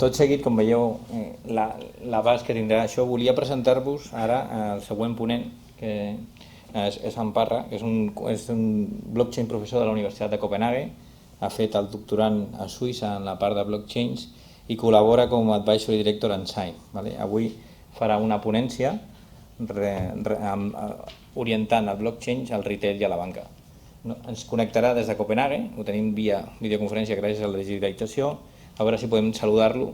Tot seguit, com veieu, l'abast que tindrà això, volia presentar-vos ara el següent ponent, que és en Parra, que és un blockchain professor de la Universitat de Copenhague, ha fet el doctorant a Suïssa en la part de blockchains i col·labora com a advisory director en Shine. Vale? Avui farà una ponència orientant el blockchain al retail i a la banca. No, ens connectarà des de Copenhague, ho tenim via videoconferència gràcies a la digitalització. A veure si podem saludar-lo.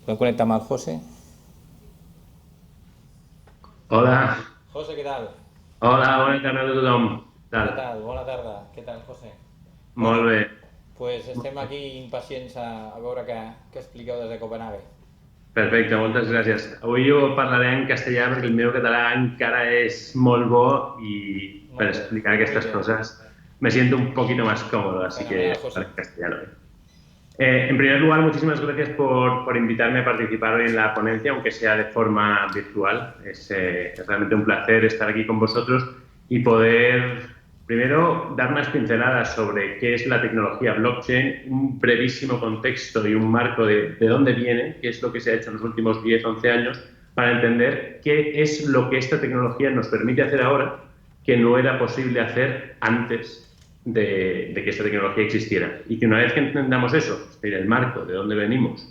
Podem connectar amb el José? Hola. José, què tal? Hola, bona tarda a tothom. Què tal? Bona tarda. Què tal, José? Molt bé. Pues estem aquí impacients a veure què expliqueu des de Copenhague. Perfecte, moltes gràcies. Avui jo parlaré en castellà perquè el meu català encara és molt bo y per explicar aquestes cosas me siento un poquito más cómodo, así que hablaré en castellano. En primer lugar, muchísimas gracias por invitarme a participar hoy en la ponencia, aunque sea de forma virtual. Es realmente un placer estar aquí con vosotros y poder, primero, dar unas pinceladas sobre qué es la tecnología blockchain, un brevísimo contexto y un marco de dónde viene, qué es lo que se ha hecho en los últimos 10, 11 años, para entender qué es lo que esta tecnología nos permite hacer ahora que no era posible hacer antes de que esta tecnología existiera. Y que una vez que entendamos eso, es decir, el marco, de dónde venimos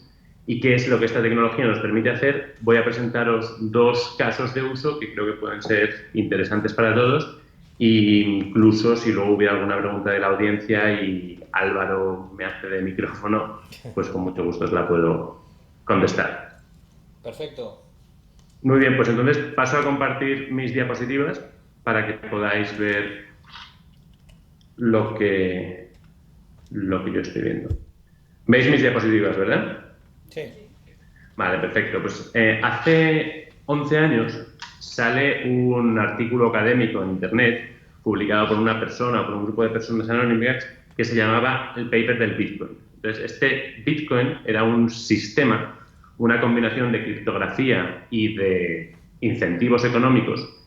y qué es lo que esta tecnología nos permite hacer, voy a presentaros dos casos de uso que creo que pueden ser interesantes para todos, e incluso si luego hubiera alguna pregunta de la audiencia y Álvaro me hace de micrófono, pues con mucho gusto os la puedo contestar. Perfecto. Muy bien, pues entonces paso a compartir mis diapositivas para que podáis ver lo que yo estoy viendo. ¿Veis mis diapositivas, verdad? Sí. Vale, perfecto. Pues hace 11 años sale un artículo académico en Internet publicado por una persona o por un grupo de personas anónimas que se llamaba el paper del Bitcoin. Entonces, este Bitcoin era un sistema, una combinación de criptografía y de incentivos económicos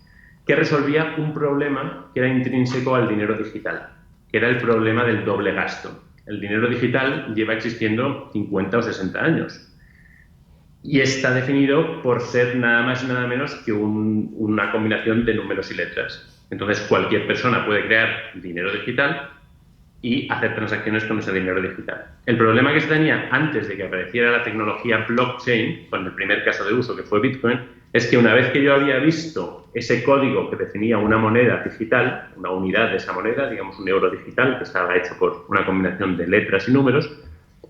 que resolvía un problema que era intrínseco al dinero digital, que era el problema del doble gasto. El dinero digital lleva existiendo 50 o 60 años y está definido por ser nada más y nada menos que una combinación de números y letras. Entonces, cualquier persona puede crear dinero digital y hacer transacciones con ese dinero digital. El problema que se tenía antes de que apareciera la tecnología blockchain, con el primer caso de uso que fue Bitcoin, es que una vez que yo había visto ese código que definía una moneda digital, una unidad de esa moneda, digamos un euro digital, que estaba hecho por una combinación de letras y números,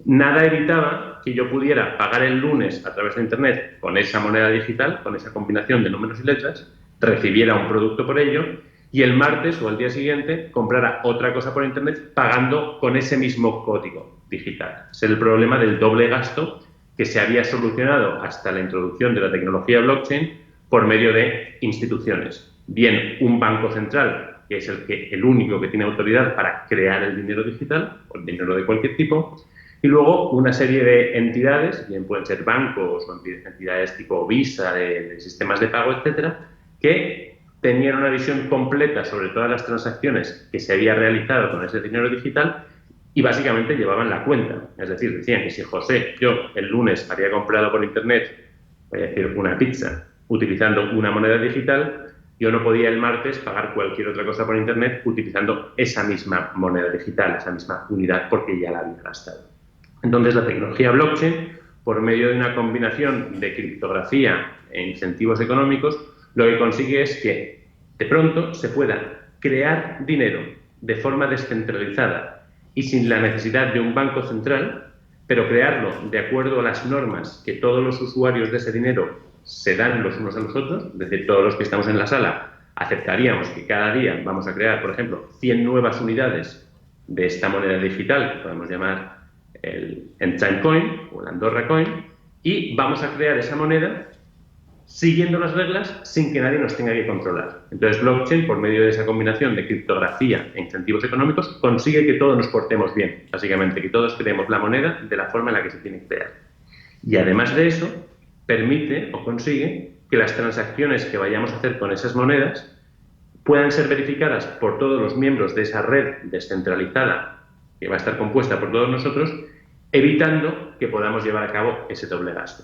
nada evitaba que yo pudiera pagar el lunes a través de Internet con esa moneda digital, con esa combinación de números y letras, recibiera un producto por ello y el martes o al día siguiente comprara otra cosa por Internet pagando con ese mismo código digital. Es el problema del doble gasto que se había solucionado hasta la introducción de la tecnología blockchain por medio de instituciones. Bien, un banco central, que es el único que tiene autoridad para crear el dinero digital, o el dinero de cualquier tipo, y luego una serie de entidades, bien pueden ser bancos o entidades tipo Visa, de sistemas de pago, etcétera, que tenían una visión completa sobre todas las transacciones que se había realizado con ese dinero digital y básicamente llevaban la cuenta. Es decir, decían que si José, yo, el lunes había comprado por Internet, voy a decir, una pizza, utilizando una moneda digital, yo no podía el martes pagar cualquier otra cosa por Internet utilizando esa misma moneda digital, esa misma unidad, porque ya la había gastado. Entonces, la tecnología blockchain, por medio de una combinación de criptografía e incentivos económicos, lo que consigue es que, de pronto, se pueda crear dinero de forma descentralizada y sin la necesidad de un banco central, pero crearlo de acuerdo a las normas que todos los usuarios de ese dinero se dan los unos a los otros, es decir, todos los que estamos en la sala aceptaríamos que cada día vamos a crear, por ejemplo, 100 nuevas unidades de esta moneda digital, que podemos llamar el Enchant Coin o el Andorra Coin, y vamos a crear esa moneda siguiendo las reglas sin que nadie nos tenga que controlar. Entonces, blockchain, por medio de esa combinación de criptografía e incentivos económicos, consigue que todos nos portemos bien, básicamente, que todos creemos la moneda de la forma en la que se tiene que crear. Y además de eso, permite o consigue que las transacciones que vayamos a hacer con esas monedas puedan ser verificadas por todos los miembros de esa red descentralizada que va a estar compuesta por todos nosotros, evitando que podamos llevar a cabo ese doble gasto.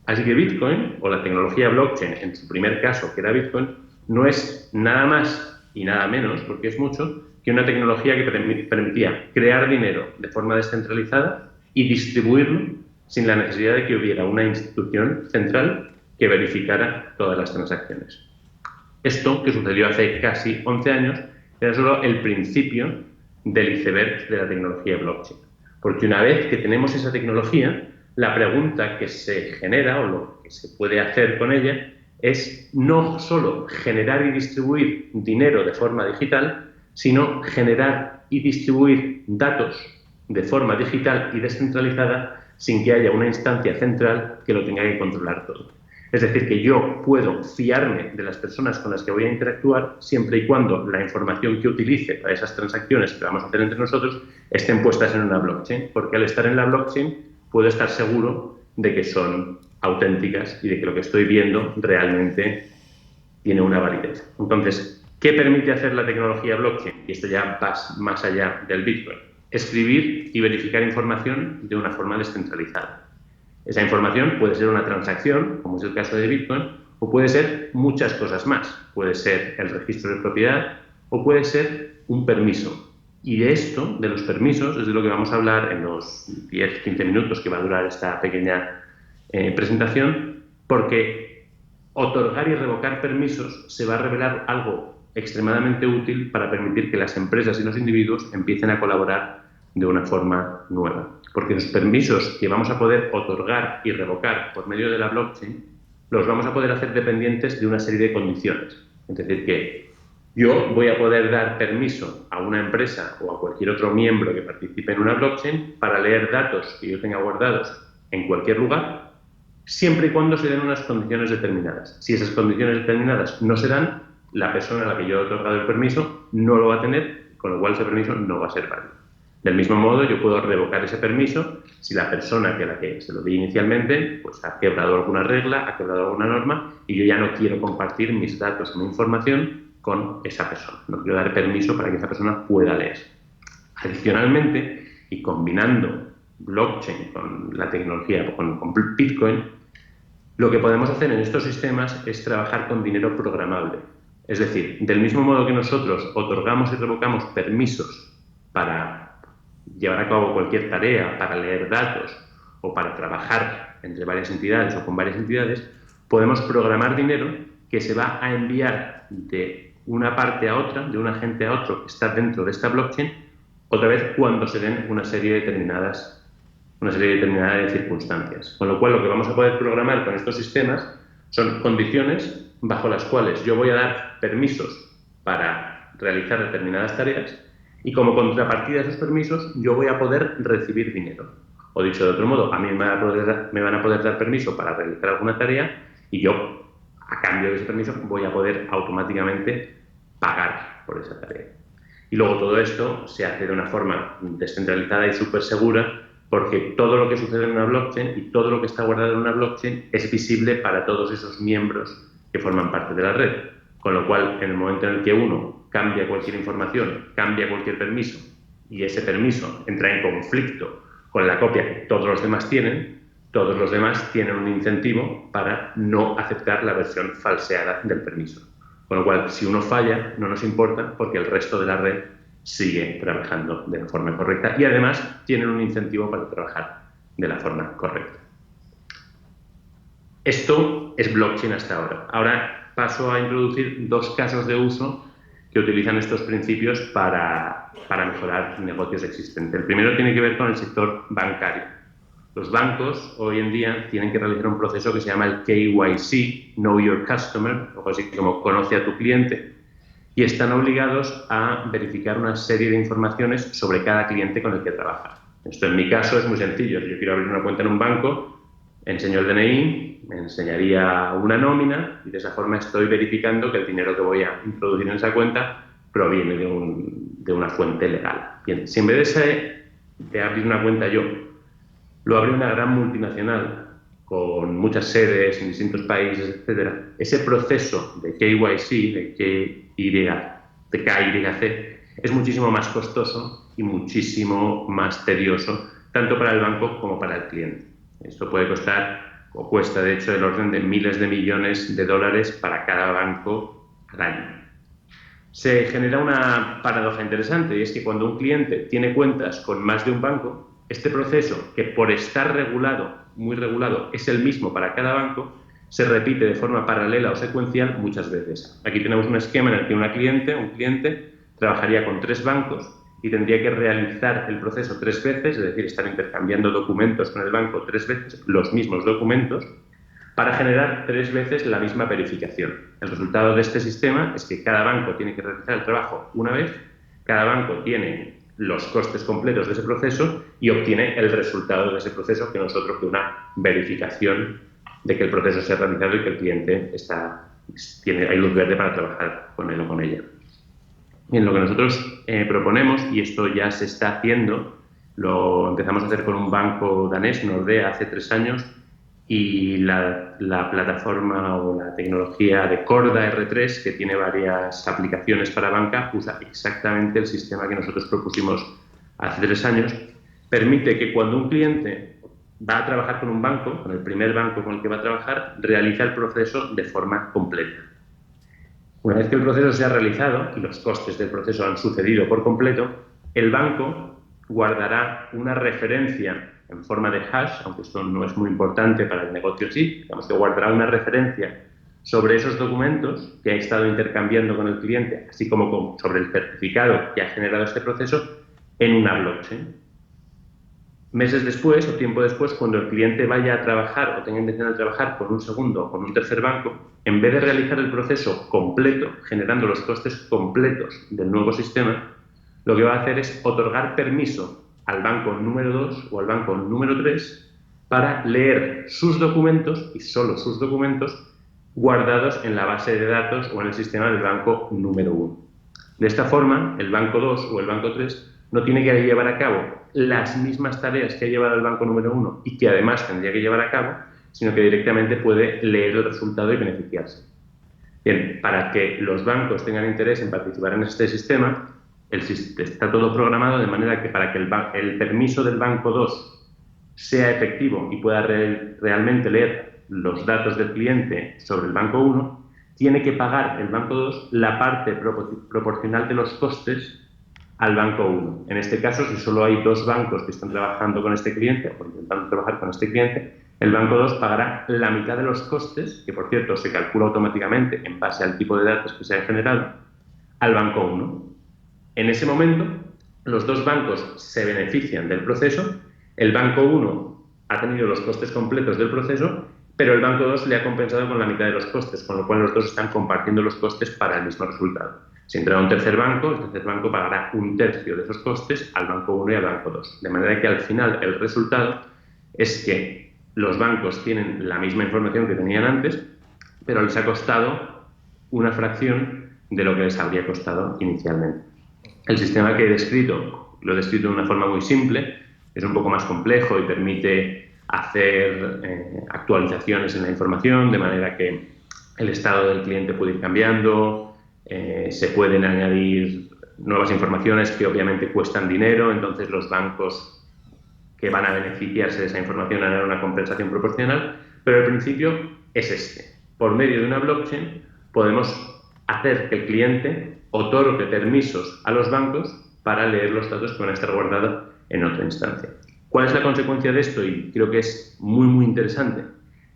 Así que Bitcoin, o la tecnología blockchain, en su primer caso, que era Bitcoin, no es nada más y nada menos, porque es mucho, que una tecnología que permitía crear dinero de forma descentralizada y distribuirlo sin la necesidad de que hubiera una institución central que verificara todas las transacciones. Esto, que sucedió hace casi 11 años, era solo el principio del iceberg de la tecnología blockchain. Porque una vez que tenemos esa tecnología, la pregunta que se genera o lo que se puede hacer con ella es no solo generar y distribuir dinero de forma digital, sino generar y distribuir datos de forma digital y descentralizada sin que haya una instancia central que lo tenga que controlar todo. Es decir, que yo puedo fiarme de las personas con las que voy a interactuar siempre y cuando la información que utilice para esas transacciones que vamos a hacer entre nosotros estén puestas en una blockchain, porque al estar en la blockchain puedo estar seguro de que son auténticas y de que lo que estoy viendo realmente tiene una validez. Entonces, ¿qué permite hacer la tecnología blockchain? Y esto ya va más allá del Bitcoin. Escribir y verificar información de una forma descentralizada. Esa información puede ser una transacción, como es el caso de Bitcoin, o puede ser muchas cosas más. Puede ser el registro de propiedad o puede ser un permiso. Y de esto, de los permisos, es de lo que vamos a hablar en los 10-15 minutos que va a durar esta pequeña presentación, porque otorgar y revocar permisos se va a revelar algo extremadamente útil para permitir que las empresas y los individuos empiecen a colaborar de una forma nueva. Porque los permisos que vamos a poder otorgar y revocar por medio de la blockchain los vamos a poder hacer dependientes de una serie de condiciones. Es decir, que yo voy a poder dar permiso a una empresa o a cualquier otro miembro que participe en una blockchain para leer datos que yo tenga guardados en cualquier lugar, siempre y cuando se den unas condiciones determinadas. Si esas condiciones determinadas no se dan, la persona a la que yo he otorgado el permiso no lo va a tener, con lo cual ese permiso no va a ser válido. Del mismo modo, yo puedo revocar ese permiso si la persona a la que se lo di inicialmente pues, ha quebrado alguna regla, ha quebrado alguna norma y yo ya no quiero compartir mis datos o mi información con esa persona. No quiero dar permiso para que esa persona pueda leer. Adicionalmente, y combinando blockchain con la tecnología, con Bitcoin, lo que podemos hacer en estos sistemas es trabajar con dinero programable. Es decir, del mismo modo que nosotros otorgamos y revocamos permisos para llevar a cabo cualquier tarea, para leer datos o para trabajar entre varias entidades o con varias entidades, podemos programar dinero que se va a enviar de una parte a otra, de un agente a otro que está dentro de esta blockchain, otra vez cuando se den una serie determinada de circunstancias. Con lo cual, lo que vamos a poder programar con estos sistemas son condiciones bajo las cuales yo voy a dar permisos para realizar determinadas tareas y como contrapartida de esos permisos yo voy a poder recibir dinero. O dicho de otro modo, a mí me van a poder dar permiso para realizar alguna tarea y yo, a cambio de ese permiso, voy a poder automáticamente pagar por esa tarea. Y luego todo esto se hace de una forma descentralizada y súper segura porque todo lo que sucede en una blockchain y todo lo que está guardado en una blockchain es visible para todos esos miembros que forman parte de la red. Con lo cual, en el momento en el que uno cambia cualquier información, cambia cualquier permiso y ese permiso entra en conflicto con la copia que todos los demás tienen, todos los demás tienen un incentivo para no aceptar la versión falseada del permiso. Con lo cual, si uno falla, no nos importa porque el resto de la red sigue trabajando de la forma correcta y además tienen un incentivo para trabajar de la forma correcta. Esto es blockchain hasta ahora. Ahora paso a introducir dos casos de uso que utilizan estos principios para mejorar negocios existentes. El primero tiene que ver con el sector bancario. Los bancos hoy en día tienen que realizar un proceso que se llama el KYC, Know Your Customer, o así como conoce a tu cliente, y están obligados a verificar una serie de informaciones sobre cada cliente con el que trabaja. Esto en mi caso es muy sencillo. Si yo quiero abrir una cuenta en un banco, enseño el DNI, me enseñaría una nómina y de esa forma estoy verificando que el dinero que voy a introducir en esa cuenta proviene de una fuente legal. Bien, si en vez de abrir una cuenta yo, lo abre una gran multinacional con muchas sedes en distintos países, etcétera, ese proceso de KYC, de KYC, es muchísimo más costoso y muchísimo más tedioso, tanto para el banco como para el cliente. Esto puede costar, o cuesta de hecho, el orden de miles de millones de dólares para cada banco al año. Se genera una paradoja interesante, y es que cuando un cliente tiene cuentas con más de un banco, este proceso, que por estar regulado, muy regulado, es el mismo para cada banco, se repite de forma paralela o secuencial muchas veces. Aquí tenemos un esquema en el que un cliente trabajaría con 3 bancos y tendría que realizar el proceso 3 veces, es decir, estar intercambiando documentos con el banco 3 veces, los mismos documentos, para generar 3 veces la misma verificación. El resultado de este sistema es que cada banco tiene que realizar el trabajo una vez, cada banco tiene los costes completos de ese proceso y obtiene el resultado de ese proceso, que no es otro que una verificación de que el proceso se ha realizado y que el cliente hay luz verde para trabajar con él o con ella. Bien, lo que nosotros proponemos, y esto ya se está haciendo, lo empezamos a hacer con un banco danés, Nordea, hace 3 años, y la plataforma o la tecnología de Corda R3, que tiene varias aplicaciones para banca, usa exactamente el sistema que nosotros propusimos hace 3 años. Permite que cuando un cliente va a trabajar con un banco, con el primer banco con el que va a trabajar, realiza el proceso de forma completa. Una vez que el proceso se ha realizado y los costes del proceso han sucedido por completo, el banco guardará una referencia en forma de hash, aunque esto no es muy importante para el negocio en sí, digamos que guardará una referencia sobre esos documentos que ha estado intercambiando con el cliente, así como sobre el certificado que ha generado este proceso, en una blockchain. Meses después o tiempo después, cuando el cliente vaya a trabajar o tenga intención de trabajar con un segundo o con un tercer banco, en vez de realizar el proceso completo, generando los costes completos del nuevo sistema, lo que va a hacer es otorgar permiso al banco número 2 o al banco número 3 para leer sus documentos, y solo sus documentos, guardados en la base de datos o en el sistema del banco número 1. De esta forma, el banco 2 o el banco 3 no tiene que llevar a cabo las mismas tareas que ha llevado el banco número 1 y que además tendría que llevar a cabo, sino que directamente puede leer el resultado y beneficiarse. Bien, para que los bancos tengan interés en participar en este sistema, está todo programado de manera que para que el permiso del banco 2 sea efectivo y pueda realmente leer los datos del cliente sobre el banco 1, tiene que pagar el banco 2 la parte proporcional de los costes al banco 1. En este caso, si solo hay 2 bancos que están trabajando con este cliente o intentando trabajar con este cliente, el banco 2 pagará la mitad de los costes, que por cierto se calcula automáticamente en base al tipo de datos que se han generado, al banco 1. En ese momento, los 2 bancos se benefician del proceso, el banco 1 ha tenido los costes completos del proceso, pero el banco 2 le ha compensado con la mitad de los costes, con lo cual los dos están compartiendo los costes para el mismo resultado. Si entra un tercer banco, el tercer banco pagará 1/3 de esos costes al banco 1 y al banco 2. De manera que al final el resultado es que los bancos tienen la misma información que tenían antes, pero les ha costado una fracción de lo que les habría costado inicialmente. El sistema que he descrito, lo he descrito de una forma muy simple, es un poco más complejo y permite hacer actualizaciones en la información, de manera que el estado del cliente puede ir cambiando, se pueden añadir nuevas informaciones que obviamente cuestan dinero, entonces los bancos que van a beneficiarse de esa información harán una compensación proporcional, pero el principio es este. Por medio de una blockchain podemos hacer que el cliente otorgue permisos a los bancos para leer los datos que van a estar guardados en otra instancia. ¿Cuál es la consecuencia de esto? Y creo que es muy, muy interesante.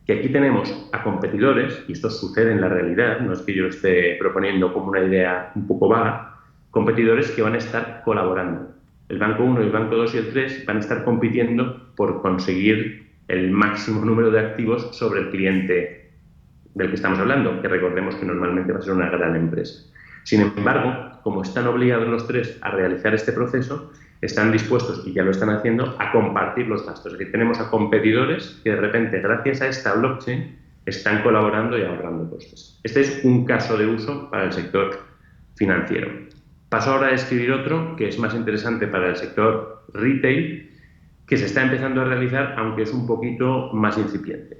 Que aquí tenemos a competidores, y esto sucede en la realidad, no es que yo lo esté proponiendo como una idea un poco vaga, competidores que van a estar colaborando. El banco 1, el banco 2 y el 3 van a estar compitiendo por conseguir el máximo número de activos sobre el cliente del que estamos hablando, que recordemos que normalmente va a ser una gran empresa. Sin embargo, como están obligados los 3 a realizar este proceso, están dispuestos, y ya lo están haciendo, a compartir los gastos. Es decir, tenemos a competidores que de repente, gracias a esta blockchain, están colaborando y ahorrando costes. Este es un caso de uso para el sector financiero. Paso ahora a describir otro que es más interesante para el sector retail, que se está empezando a realizar, aunque es un poquito más incipiente.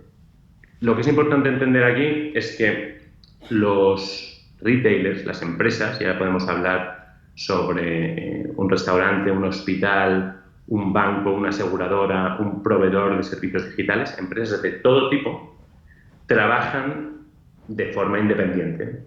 Lo que es importante entender aquí es que los retailers, las empresas, ya podemos hablar sobre un restaurante, un hospital, un banco, una aseguradora, un proveedor de servicios digitales, empresas de todo tipo, trabajan de forma independiente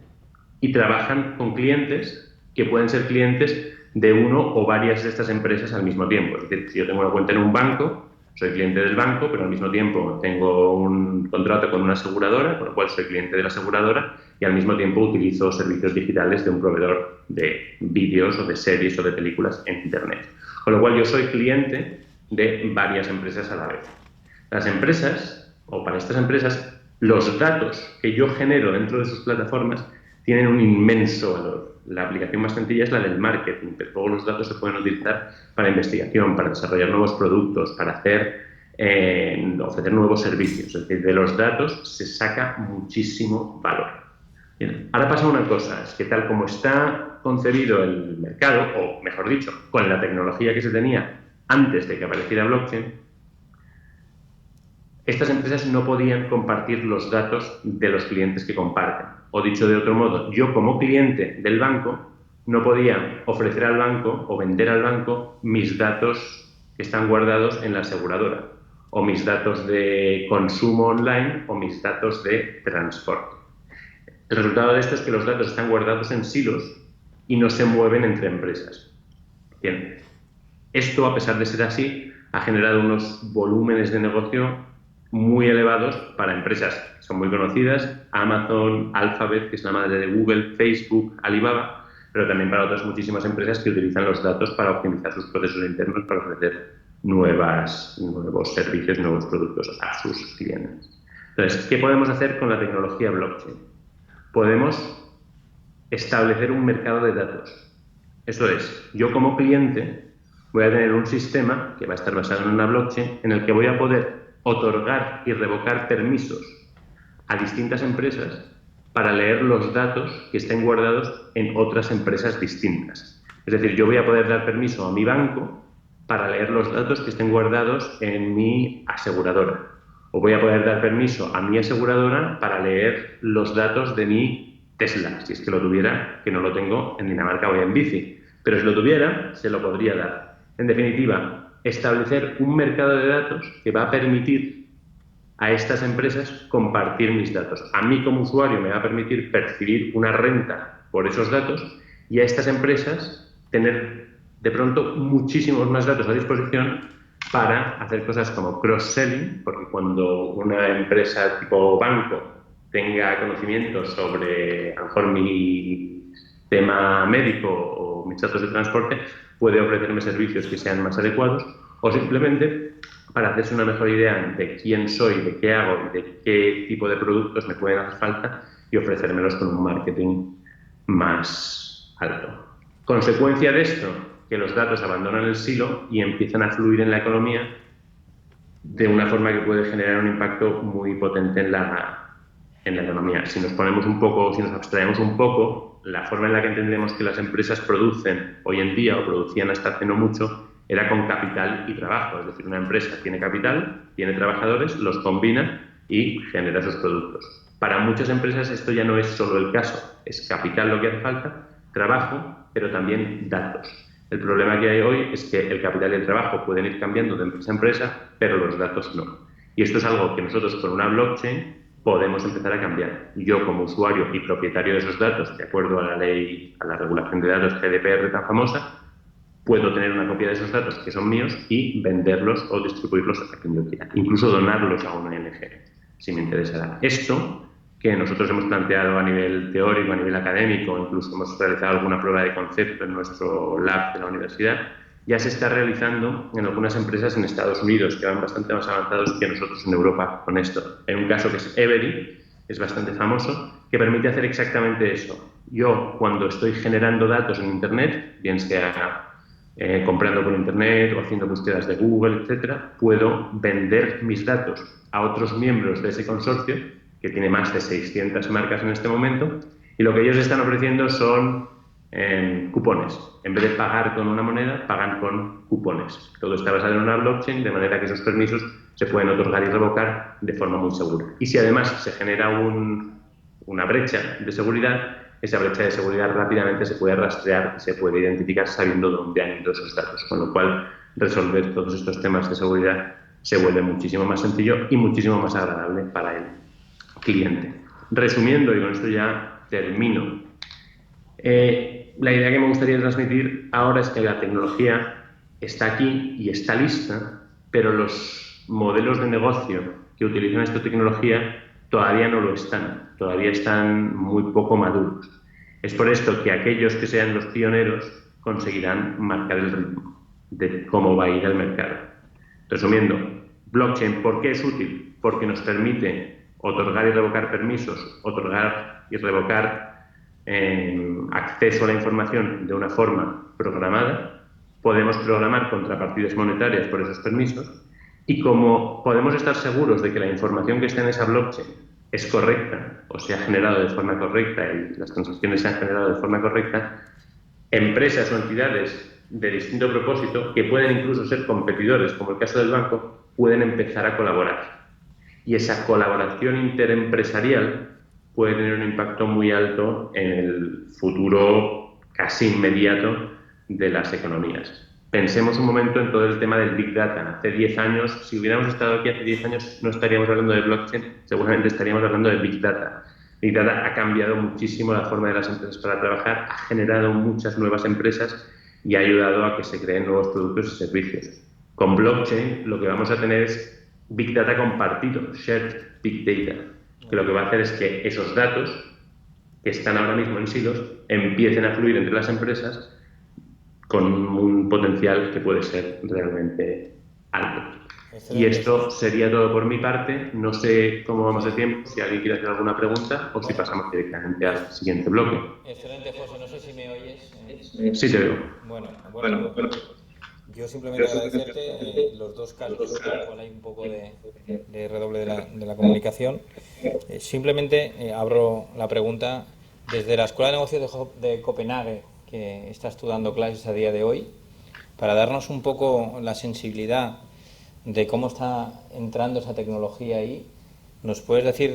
y trabajan con clientes que pueden ser clientes de uno o varias de estas empresas al mismo tiempo. Es decir, si yo tengo una cuenta en un banco, soy cliente del banco, pero al mismo tiempo tengo un contrato con una aseguradora, con lo cual soy cliente de la aseguradora y al mismo tiempo utilizo servicios digitales de un proveedor de vídeos o de series o de películas en Internet. Con lo cual yo soy cliente de varias empresas a la vez. Las empresas, o para estas empresas, los datos que yo genero dentro de sus plataformas tienen un inmenso valor. La aplicación más sencilla es la del marketing, pero todos los datos se pueden utilizar para investigación, para desarrollar nuevos productos, para ofrecer nuevos servicios. Es decir, de los datos se saca muchísimo valor. Bien. Ahora pasa una cosa, es que tal como está concebido el mercado, o mejor dicho, con la tecnología que se tenía antes de que apareciera blockchain, estas empresas no podían compartir los datos de los clientes que comparten. O dicho de otro modo, yo como cliente del banco no podía ofrecer al banco o vender al banco mis datos que están guardados en la aseguradora, o mis datos de consumo online, o mis datos de transporte. El resultado de esto es que los datos están guardados en silos y no se mueven entre empresas. Bien. Esto, a pesar de ser así, ha generado unos volúmenes de negocio muy elevados para empresas que son muy conocidas, Amazon, Alphabet, que es la madre de Google, Facebook, Alibaba, pero también para otras muchísimas empresas que utilizan los datos para optimizar sus procesos internos, para ofrecer nuevos servicios, nuevos productos a sus clientes. Entonces, ¿qué podemos hacer con la tecnología blockchain? Podemos establecer un mercado de datos. Eso es, yo como cliente voy a tener un sistema que va a estar basado en una blockchain en el que voy a poder otorgar y revocar permisos a distintas empresas para leer los datos que estén guardados en otras empresas distintas. Es decir, yo voy a poder dar permiso a mi banco para leer los datos que estén guardados en mi aseguradora. O voy a poder dar permiso a mi aseguradora para leer los datos de mi Tesla, si es que lo tuviera, que no lo tengo en Dinamarca o en bici. Pero si lo tuviera, se lo podría dar. En definitiva, establecer un mercado de datos que va a permitir a estas empresas compartir mis datos. A mí como usuario me va a permitir percibir una renta por esos datos y a estas empresas tener de pronto muchísimos más datos a disposición para hacer cosas como cross-selling, porque cuando una empresa tipo banco tenga conocimientos sobre a lo mejor mi tema médico o mis datos de transporte, puede ofrecerme servicios que sean más adecuados o simplemente para hacerse una mejor idea de quién soy, de qué hago y de qué tipo de productos me pueden hacer falta y ofrecérmelos con un marketing más alto. Consecuencia de esto, que los datos abandonan el silo y empiezan a fluir en la economía de una forma que puede generar un impacto muy potente en la economía. Si nos ponemos un poco, si nos abstraemos un poco, la forma en la que entendemos que las empresas producen hoy en día o producían hasta hace no mucho era con capital y trabajo. Es decir, una empresa tiene capital, tiene trabajadores, los combina y genera sus productos. Para muchas empresas esto ya no es solo el caso, es capital lo que hace falta, trabajo, pero también datos. El problema que hay hoy es que el capital y el trabajo pueden ir cambiando de empresa a empresa, pero los datos no. Y esto es algo que nosotros con una blockchain podemos empezar a cambiar. Yo como usuario y propietario de esos datos, de acuerdo a la ley, a la regulación de datos GDPR tan famosa, puedo tener una copia de esos datos que son míos y venderlos o distribuirlos a quien yo quiera. Incluso donarlos a una ONG, si me interesará. Esto que nosotros hemos planteado a nivel teórico, a nivel académico, incluso hemos realizado alguna prueba de concepto en nuestro lab de la universidad, ya se está realizando en algunas empresas en Estados Unidos, que van bastante más avanzados que nosotros en Europa con esto. Hay un caso que es Every, es bastante famoso, que permite hacer exactamente eso. Yo, cuando estoy generando datos en Internet, bien sea comprando por Internet o haciendo búsquedas de Google, etcétera, puedo vender mis datos a otros miembros de ese consorcio, que tiene más de 600 marcas en este momento, y lo que ellos están ofreciendo son cupones. En vez de pagar con una moneda, pagan con cupones. Todo está basado en una blockchain, de manera que esos permisos se pueden otorgar y revocar de forma muy segura. Y si además se genera una brecha de seguridad, esa brecha de seguridad rápidamente se puede rastrear y se puede identificar sabiendo dónde han ido esos datos, con lo cual resolver todos estos temas de seguridad se vuelve muchísimo más sencillo y muchísimo más agradable para el cliente. Resumiendo, y con esto ya termino, la idea que me gustaría transmitir ahora es que la tecnología está aquí y está lista, pero los modelos de negocio que utilizan esta tecnología todavía no lo están, todavía están muy poco maduros. Es por esto que aquellos que sean los pioneros conseguirán marcar el ritmo de cómo va a ir el mercado. Resumiendo, blockchain, ¿por qué es útil? Porque nos permite otorgar y revocar permisos, otorgar y revocar acceso a la información de una forma programada. Podemos programar contrapartidas monetarias por esos permisos y como podemos estar seguros de que la información que está en esa blockchain es correcta o se ha generado de forma correcta y las transacciones se han generado de forma correcta, empresas o entidades de distinto propósito, que pueden incluso ser competidores, como el caso del banco, pueden empezar a colaborar. Y esa colaboración interempresarial puede tener un impacto muy alto en el futuro casi inmediato de las economías. Pensemos un momento en todo el tema del Big Data. Hace 10 años, si hubiéramos estado aquí hace 10 años, no estaríamos hablando de blockchain, seguramente estaríamos hablando de Big Data. Big Data ha cambiado muchísimo la forma de las empresas para trabajar, ha generado muchas nuevas empresas y ha ayudado a que se creen nuevos productos y servicios. Con blockchain lo que vamos a tener es Big Data compartido, Shared Big Data, que lo que va a hacer es que esos datos que están ahora mismo en silos empiecen a fluir entre las empresas con un potencial que puede ser realmente alto. Y esto sería todo por mi parte. No sé cómo vamos de tiempo, si alguien quiere hacer alguna pregunta o si pasamos directamente al siguiente bloque. Excelente, José. No sé si me oyes. Sí, te veo. Bueno. Yo simplemente agradecerte los dos casos, con lo cual hay un poco de redoble de la comunicación. Simplemente abro la pregunta. Desde la Escuela de Negocios de Copenhague, que estás tú dando clases a día de hoy, para darnos un poco la sensibilidad de cómo está entrando esa tecnología ahí, ¿nos puedes decir,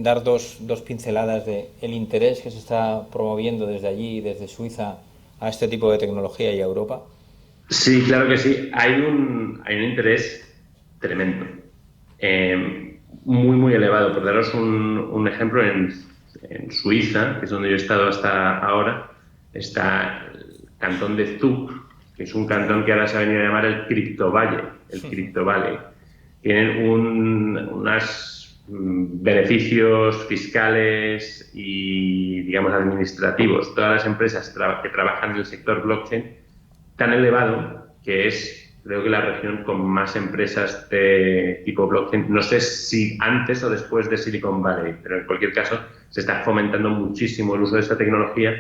dar dos pinceladas de el interés que se está promoviendo desde allí, desde Suiza, a este tipo de tecnología y a Europa? Sí, claro que sí. Hay un interés tremendo, muy elevado. Por daros un ejemplo, en Suiza, que es donde yo he estado hasta ahora, está el cantón de Zug, que es un cantón que ahora se ha venido a llamar el Criptovalle. El Criptovalle. Tienen unos beneficios fiscales y, digamos, administrativos, todas las empresas que trabajan en el sector blockchain, tan elevado que es, creo que la región con más empresas de tipo blockchain, no sé si antes o después de Silicon Valley, pero en cualquier caso se está fomentando muchísimo el uso de esta tecnología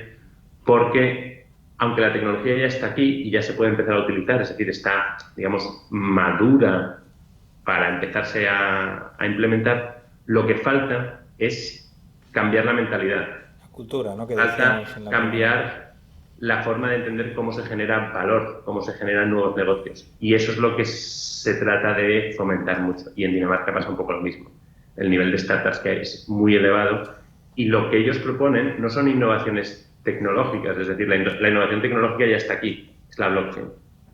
porque, aunque la tecnología ya está aquí y ya se puede empezar a utilizar, es decir, está, digamos, madura para empezarse a implementar, lo que falta es cambiar la mentalidad. La cultura, ¿no? Que falta cambiar la forma de entender cómo se genera valor, cómo se generan nuevos negocios. Y eso es lo que se trata de fomentar mucho. Y en Dinamarca pasa un poco lo mismo. El nivel de startups que hay es muy elevado y lo que ellos proponen no son innovaciones tecnológicas, es decir, la innovación tecnológica ya está aquí, es la blockchain.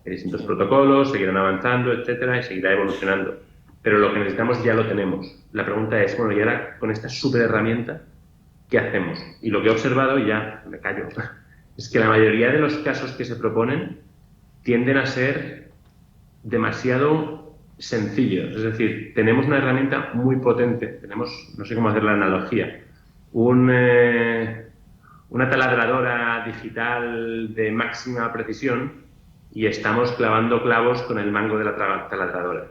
Hay distintos protocolos, seguirán avanzando, etcétera, y seguirá evolucionando. Pero lo que necesitamos ya lo tenemos. La pregunta es, bueno, y ahora con esta súper herramienta, ¿qué hacemos? Y lo que he observado, y ya me callo, es que la mayoría de los casos que se proponen tienden a ser demasiado sencillos. Es decir, tenemos una herramienta muy potente, tenemos, no sé cómo hacer la analogía, una taladradora digital de máxima precisión y estamos clavando clavos con el mango de la taladradora.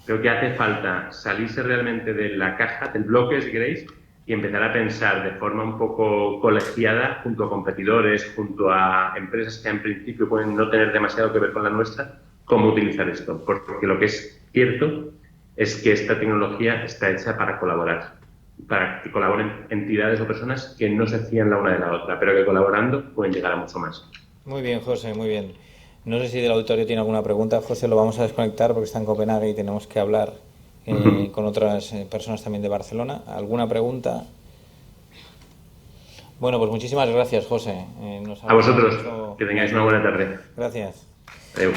Creo que hace falta salirse realmente de la caja, del bloque, si queréis, y empezar a pensar de forma un poco colegiada, junto a competidores, junto a empresas que en principio pueden no tener demasiado que ver con la nuestra, cómo utilizar esto. Porque lo que es cierto es que esta tecnología está hecha para colaborar, para que colaboren entidades o personas que no se fían la una de la otra, pero que colaborando pueden llegar a mucho más. Muy bien, José, muy bien. No sé si del auditorio tiene alguna pregunta. José, lo vamos a desconectar porque está en Copenhague y tenemos que hablar con otras personas también de Barcelona. ¿Alguna pregunta? Bueno, pues muchísimas gracias, José. A vosotros, que tengáis una buena tarde. Gracias. Adiós.